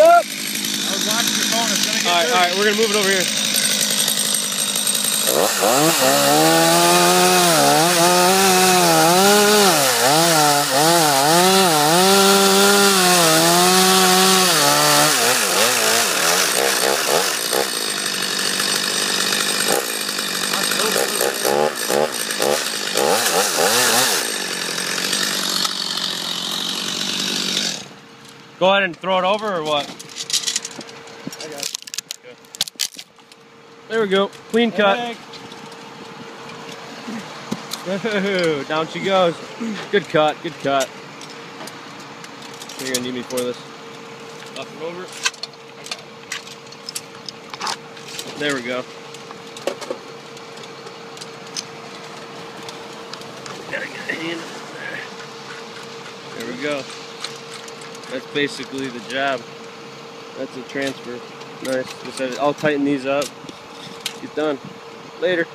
up. I was watching your phone. It's gonna get All right, we're gonna move it over here. Go ahead and throw it over or what? I got it. Okay. There we go. Clean cut. Woohoo, down she goes. Good cut, good cut. You're gonna need me for this. Up and over. There we go. Gotta get a hand there. There we go. That's basically the job. That's a transfer. Nice. I'll tighten these up. Get done. Later.